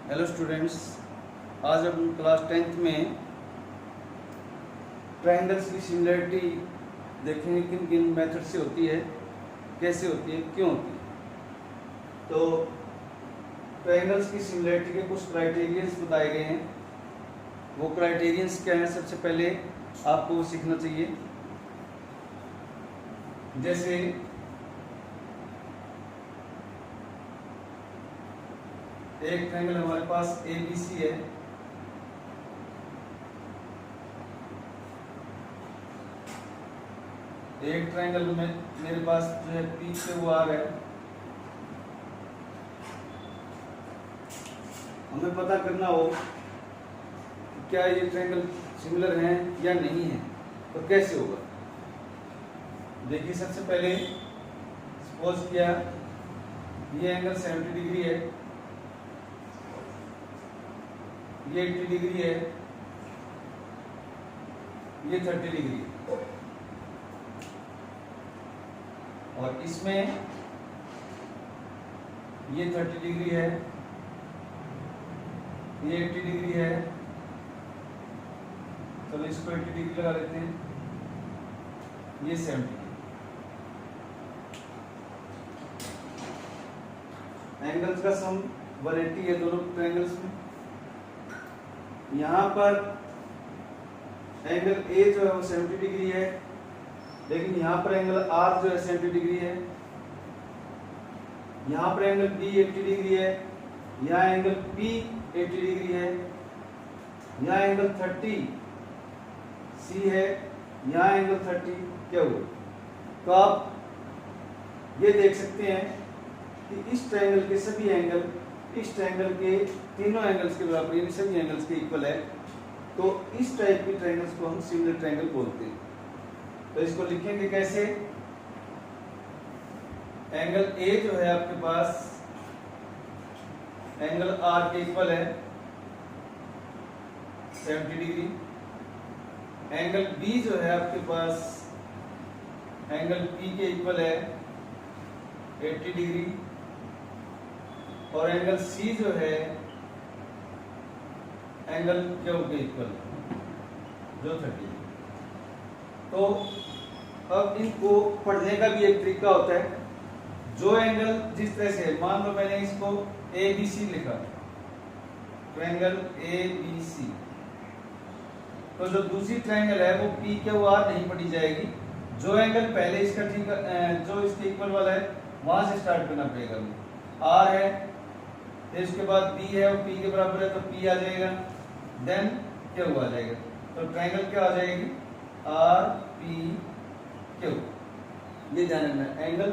Hello students, आज हम class 10th में ट्रायंगल्स की सिमिलरिटी देखेंगे किन किन मेथड से होती है, कैसे होती है, क्यों होती है। तो ट्रायंगल्स की सिमिलरिटी के कुछ क्राइटेरियंस बताए गए हैं। वो क्राइटेरियंस क्या हैं, सबसे पहले आपको वो सीखना चाहिए। जैसे एक ट्रायंगल हमारे पास ABC है, एक ट्रायंगल में मेरे पास जो है PQR है। हमें पता करना हो कि क्या ये ट्रायंगल सिमिलर हैं या नहीं है, तो कैसे होगा। देखिए, सबसे पहले सपोज किया ये एंगल 70 डिग्री है, ये 80 डिग्री है, ये 30 डिग्री है, और इसमें ये 30 डिग्री है, ये 80 डिग्री है। चलो इसको 80 डिग्री लगा लेते हैं, ये 70 एंगल्स का सम 180 है दोनों ट्रायंगल्स में। यहाँ पर एंगल A जो है वो 70 डिग्री है, लेकिन यहाँ पर एंगल R जो है 70 डिग्री है। यहाँ पर एंगल B 80 डिग्री है, यहाँ एंगल P 80 डिग्री है, यहाँ एंगल 30 C है, यहाँ एंगल 30 क्या हुआ। तो आप ये देख सकते हैं कि इस ट्रायंगल के सभी एंगल इस ट्रायंगल के तीनों एंगल्स के बराबर, यानी सभी एंगल्स के इक्वल है। तो इस टाइप के ट्रायंगल्स को हम सिमिलर ट्रायंगल बोलते हैं। तो इसको लिखेंगे कैसे। एंगल A जो है आपके पास एंगल R के इक्वल है 70 डिग्री। एंगल B जो है आपके पास एंगल P के इक्वल है 80 डिग्री, और एंगल C जो है एंगल Q के इक्वल जो 30। तो अब इनको पढ़ने का भी एक तरीका होता है। जो एंगल जिस तरह से, मान लो मैंने इसको ABC लिखा, ट्रायंगल ABC, तो जो दूसरी ट्रायंगल है वो PQR नहीं पढ़ी जाएगी। जो एंगल पहले इसका ठीक जो इसके इक्वल वाला है वहां से स्टार्ट करना पड़ेगा। R है, फिर उसके बाद B है, वो P के बराबर है, तो P आ जाएगा, देन Q आ जाएगा। तो ट्रायंगल क्या आ जाएगी, RPQ। ये ध्यान रखना, एंगल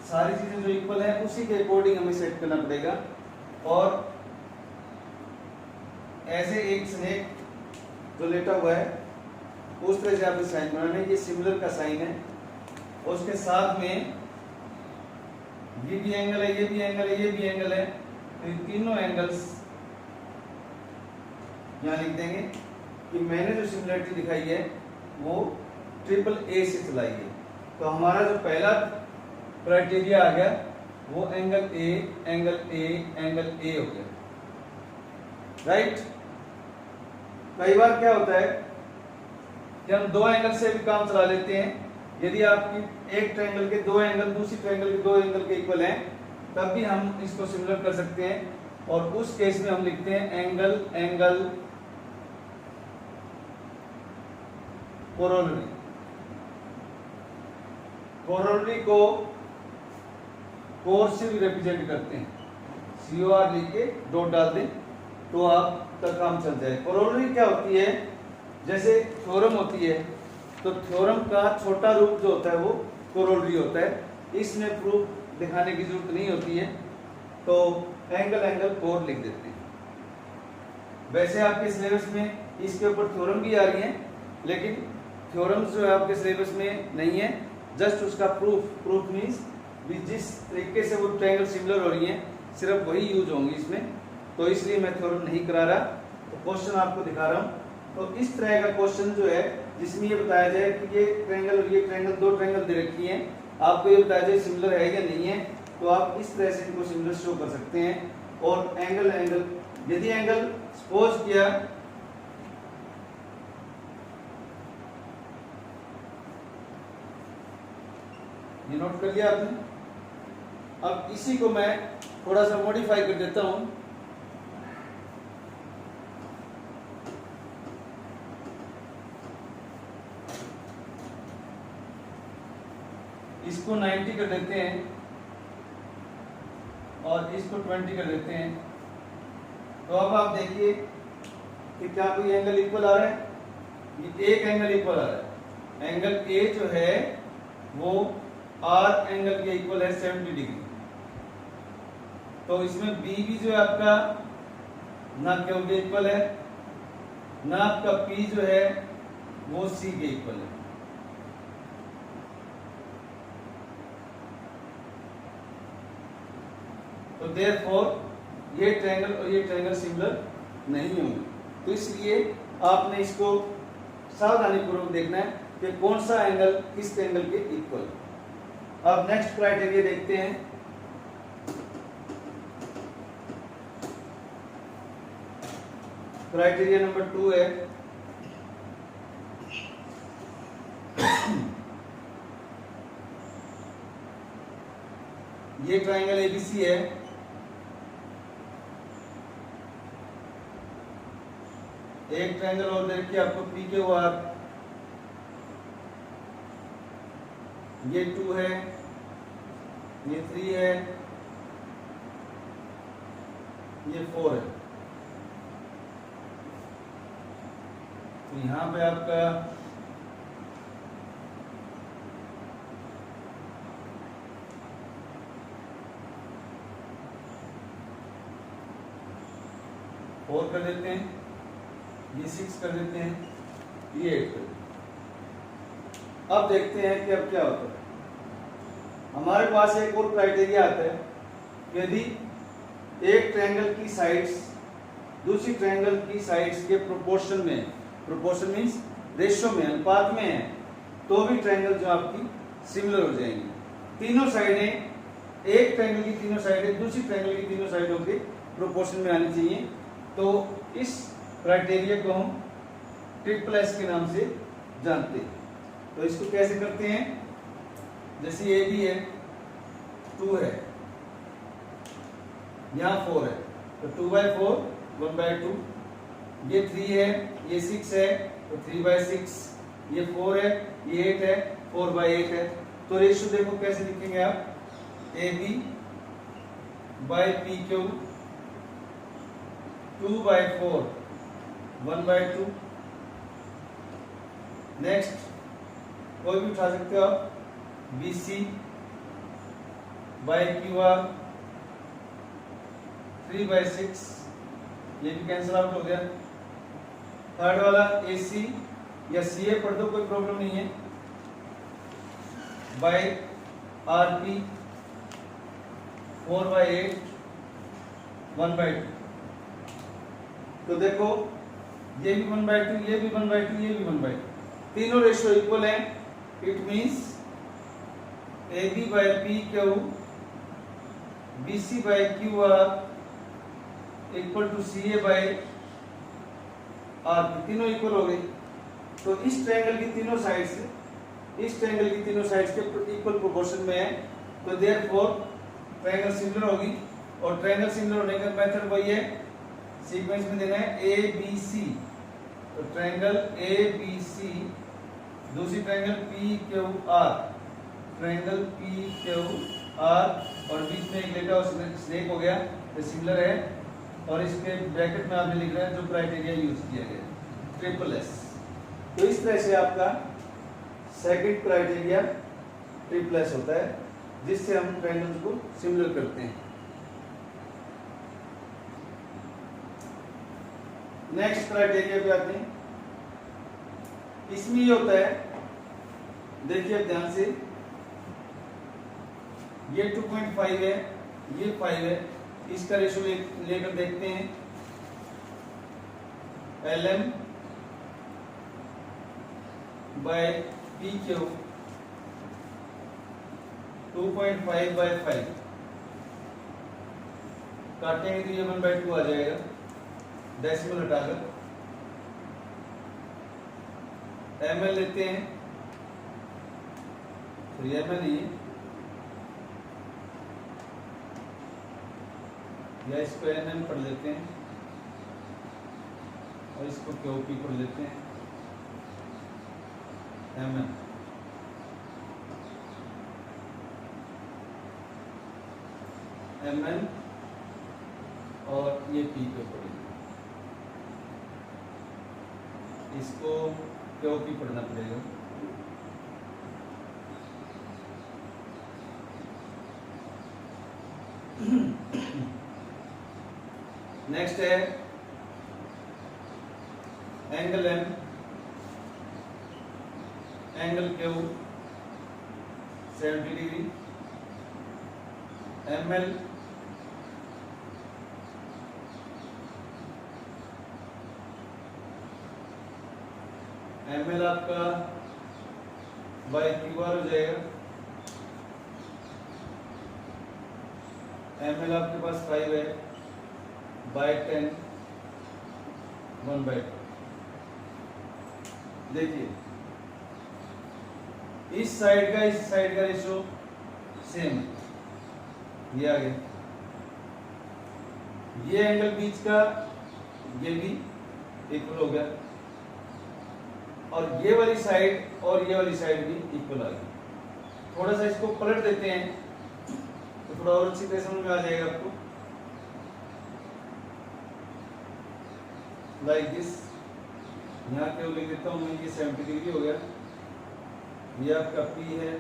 सारी चीजें जो इक्वल है उसी के अकॉर्डिंग हमें सेट करना पड़ेगा। और ऐसे एक स्नेक जो लेटा हुआ है उस तरह से आपने साइन बनाना है। ये सिमिलर का साइन है, और उसके साथ में ये भी एंगल है, ये भी एंगल है, ये भी एंगल है। तो इन तीनों एंगल्स यहाँ लिख देंगे कि मैंने जो सिमिलरिटी दिखाई है वो AAA से चलाई है। तो हमारा जो पहला क्राइटेरिया आ गया वो angle A, angle A, angle A हो गया, राइट। कई बार क्या होता है कि हम दो एंगल से भी काम चला लेते हैं। यदि आपकी एक ट्रायंगल के दो एंगल दूसरी ट्रायंगल के दो एंगल के इक्वल हैं, तब भी हम इसको सिमिलर कर सकते हैं। और उस केस में हम लिखते हैं एंगल एंगल कोरोलरी। कोरोलरी को कोर से भी रिप्रेजेंट करते हैं, COR लिख के डॉट डाल दें तो आप तक काम चल जाए। कोरोलरी क्या होती है, जैसे थ्योरम होती है, तो थ्योरम का छोटा रूप जो होता है वो कोरोलरी होता है। इसमें प्रूफ दिखाने की जरूरत नहीं होती है, तो एंगल एंगल कोर लिख देते हैं। वैसे आपके सिलेबस में इसके ऊपर थ्योरम भी आ रही है, लेकिन थ्योरम्स जो है आपके सिलेबस में नहीं है। जस्ट उसका प्रूफ मीन्स जिस तरीके से वो ट्रायंगल सिमिलर हो रही है सिर्फ वही यूज होंगी इसमें, तो इसलिए मैं थ्योरम नहीं करा रहा। तो क्वेश्चन आपको दिखा रहा हूँ। तो इस तरह का क्वेश्चन जो है जिसमें ये बताया जाए कि ये ट्रायंगल और ये ट्रायंगल, दो ट्रायंगल दे रखी हैं, आपको ये बताया जाए सिमिलर है या नहीं है, तो आप इस तरह से इनको सिमिलर शो कर सकते हैं। और एंगल एंगल, यदि एंगल सपोज किया ये नोट कर लिया आपने। अब इसी को मैं थोड़ा सा मॉडिफाई कर देता हूं। इसको 90 कर देते हैं और इसको 20 कर देते हैं। तो अब आप देखिए कि क्या कोई एंगल इक्वल आ रहा है? ये एक एंगल इक्वल आ रहा है। एंगल ए जो है वो आर एंगल के इक्वल है 70 डिग्री। तो इसमें बी भी जो है आपका ना क्यू के इक्वल है, ना आपका पी जो है वो सी के इक्वल है। तो देयरफॉर ये ट्रायंगल और ये ट्रायंगल सिमिलर नहीं होंगे। तो इसलिए आपने इसको सावधानी पूर्वक देखना है कि कौन सा एंगल किस एंगल के इक्वल है। अब नेक्स्ट क्राइटेरिया देखते हैं। क्राइटेरिया नंबर 2 है ये ट्रायंगल एबीसी है। एक ट्रायंगल और देखिए आपको पी के आर, ये 2 है, ये 3 है, ये 4 है। तो यहां पे आपका फोर कर देते हैं, ये 6 कर देते हैं, ये 8 कर देते हैं। अब देखते हैं कि अब क्या होता है। हमारे पास एक और क्राइटेरिया आता है, यदि एक ट्रायंगल की साइड्स दूसरी ट्रायंगल की साइड्स के प्रोपोर्शन में, प्रोपोर्शन मींस रेशियो में, अनुपात में है, तो भी ट्रायंगल जो आपकी सिमिलर हो जाएंगी। तीनों साइडें, एक ट्रायंगल की तीनों साइडें दूसरी ट्रायंगल की तीनों साइडों के प्रोपोर्शन में आनी चाहिए। तो इस क्राइटेरिया को हम ट्रिपल एस के नाम से जानते हैं। तो इसको कैसे करते हैं? जैसे ए बी है, 2 है, यहाँ 4 है, तो 2/4 1/2, ये 3 है, ये 6 है, तो 3/6, ये 4 है, ये 8 है, 4/8 है। तो रेशियो देखो कैसे लिखेंगे आप, A B by P Q 2/4 1/2। Next कोई भी उठा सकते हो आप, B C by Q R 3/6, ये भी कैंसिल आउट हो गया। थर्ड वाला ए सी या सी ए पढ़ दो, कोई प्रॉब्लम नहीं है, बाई आर पी 4/8 1/2। तो देखो ये भी 1/2, ये भी 1/2, ये भी 1/2, तीनों रेशियो इक्वल है। It means A B by P Q, B C by Q R equal to C A by R P, तीनों इक्वल हो गए। तो इस ट्रायंगल की तीनों साइड्स, इस ट्रायंगल की तीनों साइड्स के इक्वल प्रोपोर्शन में है। तो देयरफॉर ट्रायंगल सिमिलर होगी, और ट्रायंगल सिमिलर होने का मेथड वही है, सीक्वेंस में देना है ए बी सी। तो ट्रायंगल ए बी सी, दूसरी triangle P Q R, triangle P Q R, और बीच में एक लेटा स्नेक हो गया, तो सिमिलर है। और इसके ब्रैकेट में आपने लिख रहा है जो क्राइटेरिया यूज किया गया, ट्रिपल एस। तो इस तरह से आपका सेकंड क्राइटेरिया ट्रिपल एस होता है, जिससे हम ट्रायंगल्स को सिमिलर करते हैं। नेक्स्ट क्राइटेरिया पे आते हैं। इसमें ये होता है, देखिए अब ध्यान से, ये 2.5 है, ये 5 है, इसका रेशियो लेकर देखते हैं। LM बाय PQ 2.5/5, काटेंगे तो ये 1/2 आ जाएगा, डेसिमल हटाकर। ml लेते हैं, 3 ml ये, या इसको nm पढ़ लेते हैं और इसको KOP पढ़ लेते हैं, ml। ml और ये P पे पढ़ेंगे, इसको KOP पढ़ना पड़ेगा। नेक्स्ट है angle M, angle Q 70 degree, ml आपका बाई QR हो जाएगा। ml आपके पास 5 है, बाई 10 1/2। देखिए इस साइड का रेशो सेम है, ये आ गया। ये एंगल बीच का ये भी इक्वल हो गया, और ये वाली साइड और ये वाली साइड भी इक्वल आ गई। थोड़ा सा इसको पलट देते हैं तो थोड़ा और अच्छी तरह समझ में आ जाएगा आपको। लाइक दिस, यहाँ क्यों लिख देता हूँ मैं, ये 70 डिग्री हो गया। ये आपका P है,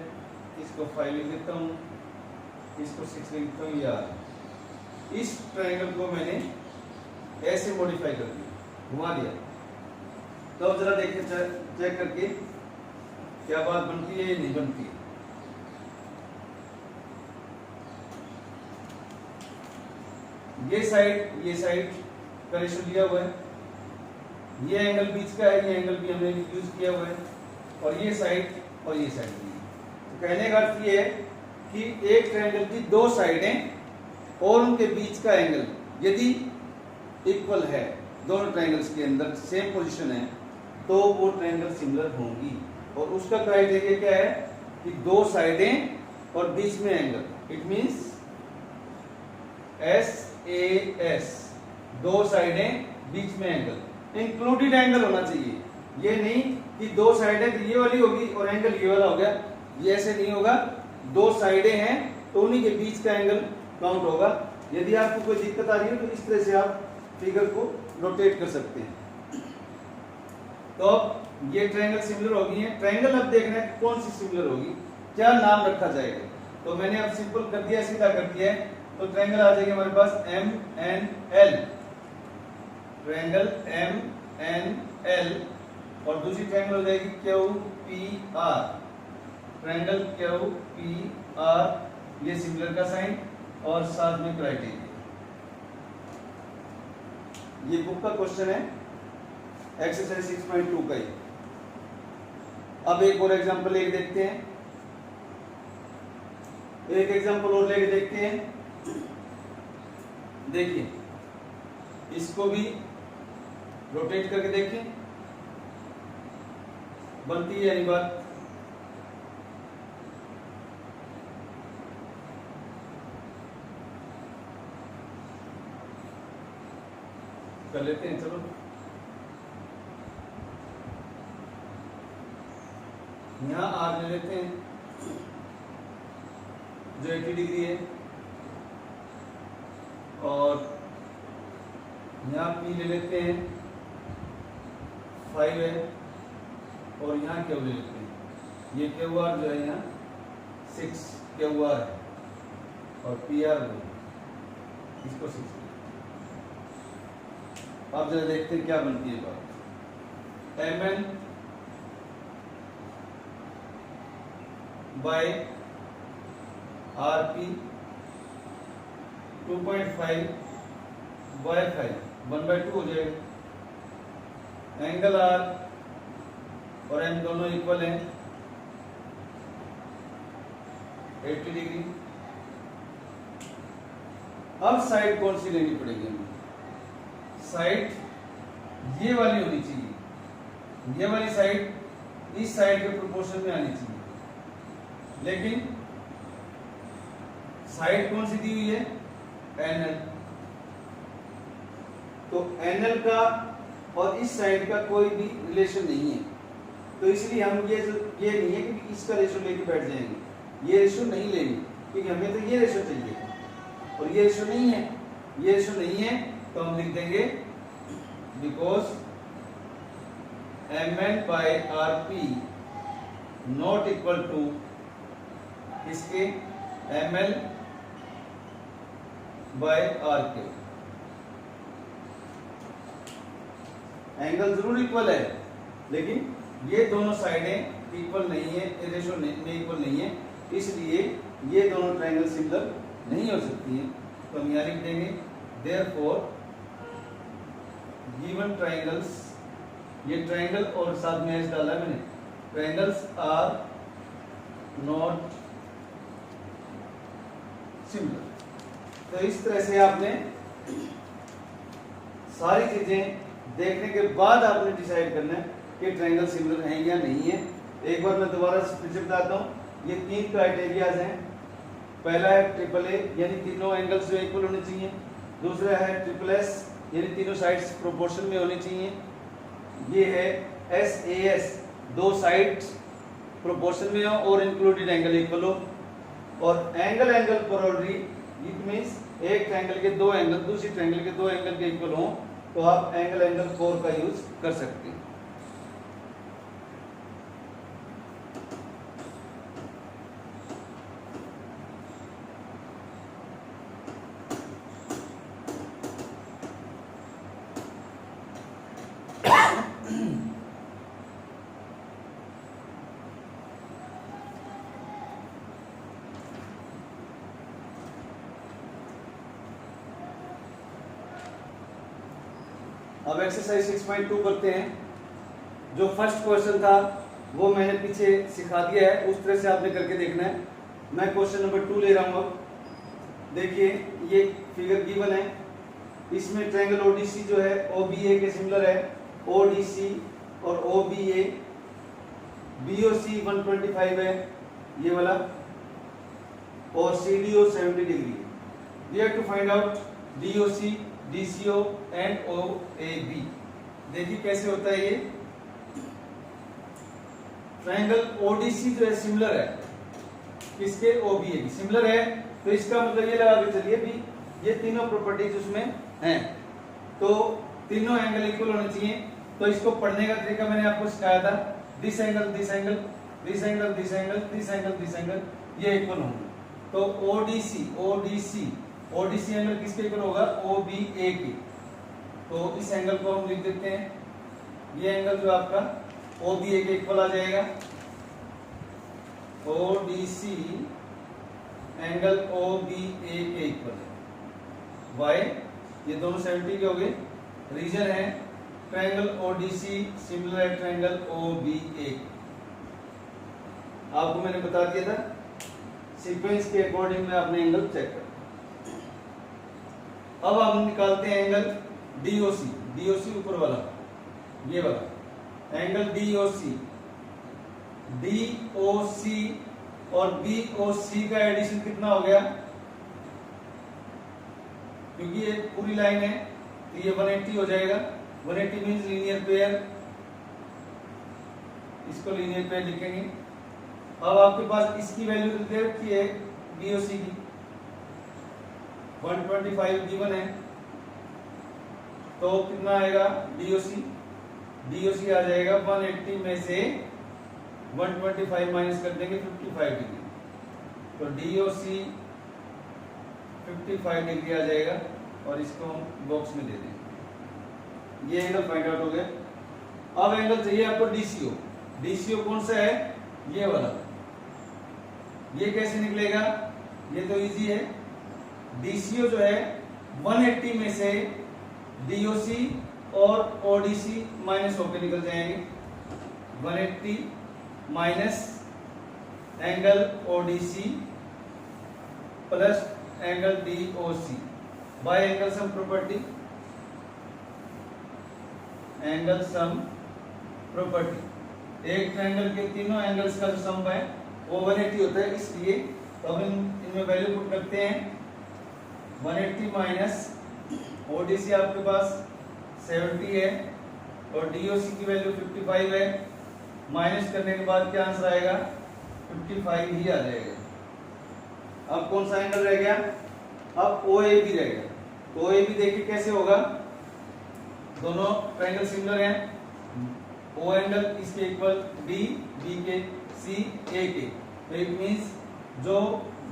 इसको 5 लिख देता हूँ, इसको 6 लिख देता हूँ, ये R। इस ट्रायंगल को मैंने ऐसे मॉडिफाई कर दिया, घुमा दिया। तो अब जरा देखिए चेक करके क्या बात बनती है या नहीं बनती है। ये साइड का रेशो दिया हुआ है, ये एंगल बीच का है, ये एंगल भी हमने यूज किया हुआ है, और ये साइड भी है। तो कहने का अर्थ ये है कि एक ट्रायंगल की 2 साइडें और उनके बीच का एंगल यदि इक्वल है, दोनों ट्रायंगल्स के अंदर सेम पोजीशन है, तो वो ट्रायंगल सिमिलर होंगी। और उसका क्राइटेरिया क्या है कि 2 साइडें और बीच में एंगल, इट मींस SAS, 2 साइडें बीच में एंगल, इंक्लूडेड एंगल होना चाहिए। ये नहीं कि 2 साइडें तो ये वाली होगी और एंगल ये वाला हो गया, ये ऐसे नहीं होगा। 2 साइडें हैं तो उन्हीं के बीच का एंगल काउंट होगा। यदि आपको कोई दिक्कत आ रही है तो इस तरह से आप फिगर को रोटेट कर सकते हैं। तो अब ये ट्रायंगल सिमिलर होगी है। ट्रायंगल अब देखना है कौन सी सिमिलर होगी, क्या नाम रखा जाएगा। तो मैंने अब सिंपल कर दिया, सीधा कर दिया है। तो ट्रायंगल आ जाएगी हमारे पास MNL, ट्रायंगल MNL, और दूसरी ट्रायंगल हो जाएगी QPR, ट्रायंगल QPR। ये सिमिलर का साइन और साथ में क्राइटेरिया। ये बुक का क्वेश्चन है, एक्सरसाइज 6.2 का ही। अब एक और एग्जांपल लेके देखते हैं, एक एग्जांपल और लेके देखते हैं। देखिए इसको भी रोटेट करके देखें, बनती है यानी बात। कर लेते हैं, चलो यहाँ R ले लेते हैं जो 80 डिग्री है, और यहाँ P ले लेते हैं 5 है, और यहाँ Q ले लेते हैं। ये QR जो है यहाँ 6 QR है, और PR इसको 6। अब जरा देखते हैं क्या बनती है बात। MN बाय RP 2.5 बाय 5 1/2 हो जाएगा। एंगल R और M दोनों इक्वल हैं 80 डिग्री। अब साइड कौन सी लेनी पड़ेगी हमें? साइड ये वाली होनी चाहिए, ये वाली साइड इस साइड के प्रोपोर्शन में आनी चाहिए, लेकिन साइड कौन सी दी हुई है? एनएल। तो एनएल का और इस साइड का कोई भी रिलेशन नहीं है, तो इसलिए हम ये नहीं है कि इसका रेशो लेके बैठ जाएंगे, ये रेशो नहीं लेंगे, क्योंकि हमें तो ये रेशो चाहिए और ये रेशो नहीं है। ये रेशो नहीं है तो हम लिख देंगे because mn by rp not equal to इसके ml by rk। एंगल जरूर इक्वल है, लेकिन ये दोनों साइडें इक्वल नहीं है, रेशो में इक्वल नहीं है, इसलिए ये दोनों ट्रायंगल सिमिलर नहीं हो सकती हैं। तो हम यहाँ लिख देंगे देयरफॉर गिवन ट्रायंगल्स, ये ट्रायंगल और साथ में एस डाला है मैंने, ट्रायंगल्स आर नॉट सिमिलर। तो इस तरह से आपने सारी चीजें देखने के बाद आपने डिसाइड करना है कि ट्रायंगल सिमिलर हैं या नहीं है। एक बार मैं दोबारा फिर से बताता हूँ, ये 3 क्राइटेरियाज हैं। पहला है ट्रिपल ए, यानी तीनों एंगल्स जो इक्वल होने चाहिए। दूसरा है ट्रिपल एस, यानी तीनों साइड्स प्रोपोर्शन में होनी चाहिए। ये है S A S, 2 sides proportion में हो और इंक्लूडेड एंगल इक्वल हो। और angle angle corollary, it means एक ट्रायंगल के 2 एंगल दूसरी ट्रायंगल के 2 एंगल के इक्वल हो, तो आप एंगल एंगल कोर का यूज कर सकते हैं। अब एक्सरसाइज 6.2 करते हैं। जो फर्स्ट क्वेश्चन था वो मैंने पीछे सिखा दिया है, उस तरह से आपने करके देखना है। मैं क्वेश्चन नंबर 2 ले रहा हूँ। अब देखिए, ये फिगर गिवन है, इसमें ट्रायंगल ओडीसी जो है ओबीए के सिमिलर है। ओडीसी और ओबीए, बीओसी 125 है ये वाला, और सीडीओ 70 डिग्री है। We have to find out DOC, DCO and OAB। देखिए कैसे होता है ये। ट्रायंगल ODC जो है सिमिलर है किसके? OBA की सिमिलर है, तो इसका मतलब ये लगा के चलिए भी ये तीनों प्रॉपर्टीज उसमें हैं, तो तीनों एंगल इक्वल होने चाहिए। तो इसको पढ़ने का तरीका मैंने आपको सिखाया था, this angle this angle, this angle this angle, this angle this angle, ये इक्वल होंगे। तो ODC एंगल किसके इक्वल होगा? OBA की। तो इस एंगल को हम लिख देते हैं, ये एंगल जो आपका OBA के इक्वल आ जाएगा। ODC एंगल OBA के इक्वल है। वाई? ये दोनों 70 के हो गए। रीजन है ट्रायंगल ODC सिमिलर है ट्रायंगल OBA। आपको मैंने बता दिया था, सीक्वेंस के अकॉर्डिंग में आपने एंगल चेक कर। अब हम निकालते हैं एंगल DOC ऊपर वाला, ये वाला एंगल DOC और BOC का एडिशन कितना हो गया? क्योंकि ये पूरी लाइन है तो ये 180 हो जाएगा। 180 मींस लीनियर पेयर, इसको लीनियर पेयर लिखेंगे। अब आपके पास इसकी वैल्यू दे रखी है BOC की 125 गिवन है, तो कितना आएगा DOC आ जाएगा 180 में से 125 माइनस कर देंगे 55 डिग्री, तो DOC 55 डिग्री आ जाएगा। और इसको हम बॉक्स में दे देंगे। ये एंगल फाइंड आउट हो गया। अब एंगल चाहिए आपको DCO कौन सा है? ये वाला। ये कैसे निकलेगा? ये तो इजी है। DCO जो है 180 में से DOC और ODC माइनस होकर निकल जाएंगे। 180 minus angle ODC plus angle DOC, bye angle sum property, angle sum property. एक ट्रायंगल के तीनों एंगल्स का जो सम है वो 180 होता है, इसलिए तो हम इनमें वैल्यू पुट करते हैं। 180 माइनस ओडीसी आपके पास 70 है और डीओसी की वैल्यू 55 है। माइनस करने के बाद क्या आंसर आएगा? 55 ही आ जाएगा। अब कौन सा एंगल रह गया? अब OAB रह गया। तो OAB देखिए कैसे होगा, दोनों ट्रायंगल सिमिलर हैं। O एंगल इसके इक्वल B, B के C, A के, तो इट मींस जो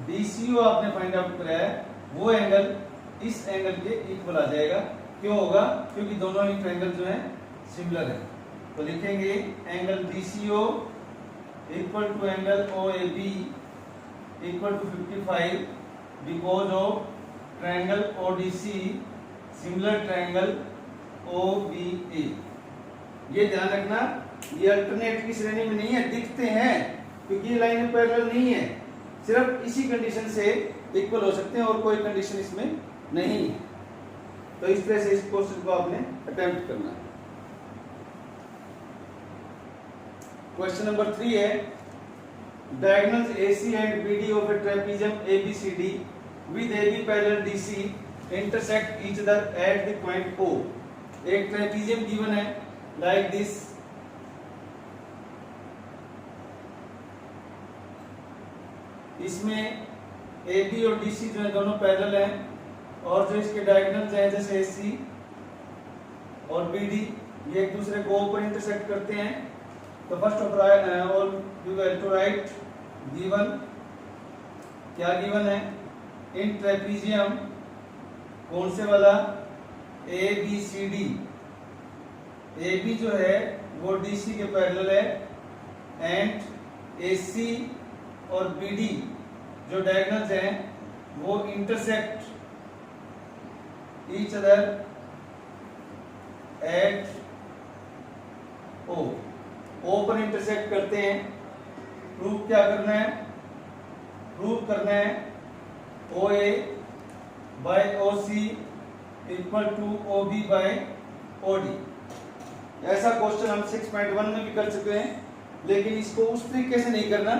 DCO आपने फाइंड आउट कराया है वो एंगल इस एंगल के इक्वल आ जाएगा। क्यों होगा? क्योंकि दोनों ही ट्रायंगल जो है सिमिलर है। तो लिखेंगे angle DCO equal to angle OAB equal to 55 because of triangle ODC similar triangle OBA। ये ध्यान रखना, ये अल्टरनेट की श्रेणी में नहीं है, दिखते हैं क्योंकि ये लाइन पैरेलल नहीं है, सिर्फ इसी कंडीशन से इक्वल हो सकते हैं और कोई कंडीशन इसमें नहीं है। तो इस तरह से इस क्वेश्चन को आपने अटेम्प्ट करना है। क्वेश्चन नंबर 3 है, diagonals AC and BD of a trapezium ABCD with AB parallel DC intersect each other at the point O। एक ट्रेपीजियम गिवन है like this, इसमें AB और DC जो है दोनों पैरेलल हैं और जो इसके डायगोनल्स हैं जैसे AC और BD ये एक दूसरे को O पर इंटरसेक्ट करते हैं। तो first of all you have to write given, क्या गिवन है? इन ट्रेपीजियम कौन से वाला? ABCD, AB जो है वो DC के पैरेलल है एंड AC और BD जो डायगोनल्स हैं वो intersect each other at O पर इंटरसेक्ट करते हैं। प्रूफ क्या करना है? प्रूफ करना है OA by OC equal to OB by OD। ऐसा क्वेश्चन हम 6.1 में भी कर चुके हैं, लेकिन इसको उस तरीके से नहीं करना।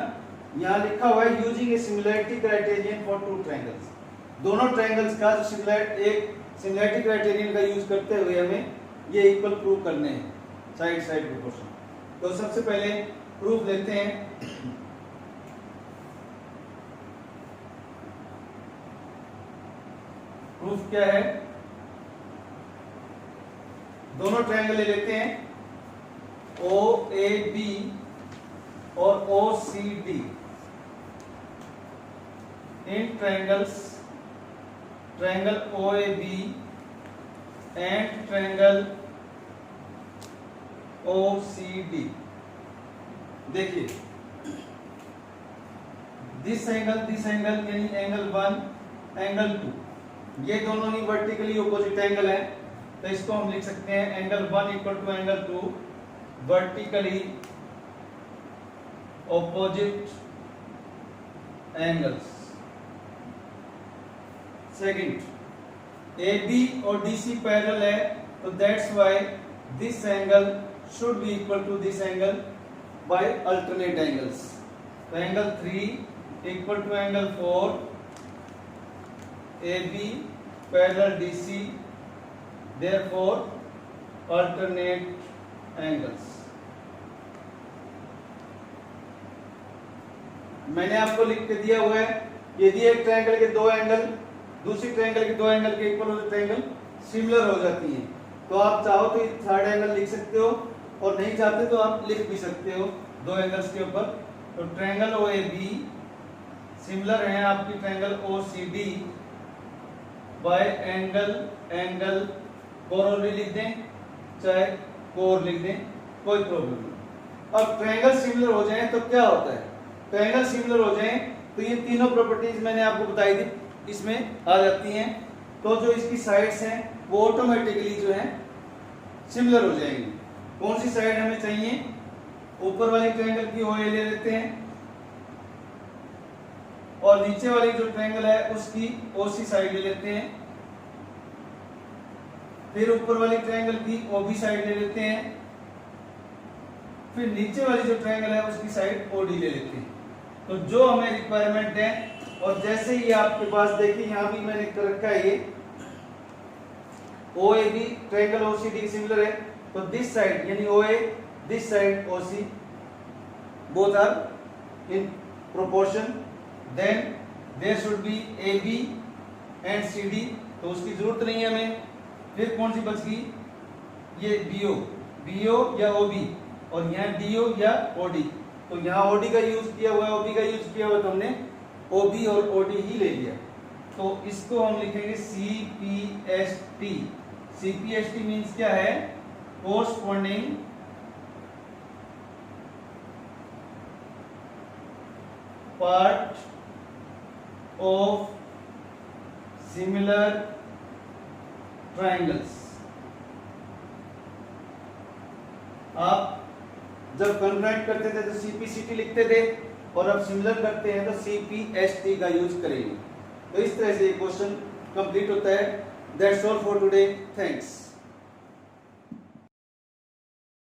यहाँ लिखा हुआ है using A similarity criterion for two triangles. दोनों ट्रायंगल्स का जो सिमिलैरिटी क्राइटेरियन का यूज करते हुए हमें ये इक्वल प्रूव करने हैं साइड साइड प्रोपोर्शन। तो सबसे पहले प्रूफ लेते हैं। प्रूफ क्या है? दोनों ट्रायंगल ले लेते हैं OAB और OCD। In triangle OAB and triangle OCD। देखिए दिस एंगल यानी एंगल 1 एंगल 2 ये दोनों ही वर्टिकली ऑपोजिट एंगल है, तो इसको हम लिख सकते हैं angle 1 equal to angle 2 vertically opposite angles. Second AB और DC पैरेलल है, तो that's why this angle should be equal to this angle by alternate angles। तो angle 3 equal to angle 4 AB parallel DC therefore alternate angles। मैंने आपको लिख के दिया हुआ है, यदि एक ट्रायंगल के दो एंगल दूसरी ट्रायंगल के दो एंगल के इक्वल हो तो ट्रायंगल सिमिलर हो जाती है। तो आप चाहो तो थर्ड एंगल लिख सकते हो और नहीं चाहते तो आप लिख भी सकते हो दो एंगल्स के ऊपर। तो ट्रायंगल OAB सिमिलर है आपकी triangle OCD bye angle coronary लिख दें चाहे कोर लिख दें, कोई प्रॉब्लम नहीं। अब ट्रायंगल सिमिलर हो जाएं तो क्या होता है? ट्रायंगल सिमिलर हो जाएं तो ये तीनों प्रॉपर्टीज मैंने आपको बताई थी इसमें आ जाती हैं। तो जो इसकी साइड्स हैं वो ऑटोमेटिकली जो है सिमिलर हो जाएंगी। कौन सी साइड हमें चाहिए? ऊपर वाली ट्रायंगल की OA ले लेते हैं और नीचे वाली जो ट्रायंगल है उसकी OC साइड ले लेते हैं। फिर ऊपर वाली ट्रायंगल की ओबी साइड ले लेते हैं, फिर नीचे वाली जो ट्रायंगल है उसकी साइड ओडी ले लेते हैं। तो जो हमें रिक्वायरमेंट है, और जैसे ही आपके पास देखिए यहाँ भी मैंने कर रखा है ये OAB ट्रायंगल OCD सिमिलर है, तो दिस साइड यानी OA, this side OC, both are in proportion, then there should be AB and CD, तो उसकी जरूरत नहीं है हमें। फिर कौन सी बच गई, ये BO या OB, और यहाँ DO या OD, तो यहाँ OD का यूज किया हुआ है, OB का यूज किया हुआ है, तो हमने OB और OD ही ले लिया। तो इसको हम लिखेंगे CPST। CPST मीन्स क्या है, corresponding part of similar triangles. आप जब कन्वर्ट करते थे तो CPCT लिखते थे, और अब सिमिलर करते हैं तो CPST का यूज करेंगे। तो इस तरह से ये क्वेश्चन कंप्लीट होता है। That's all for today, thanks.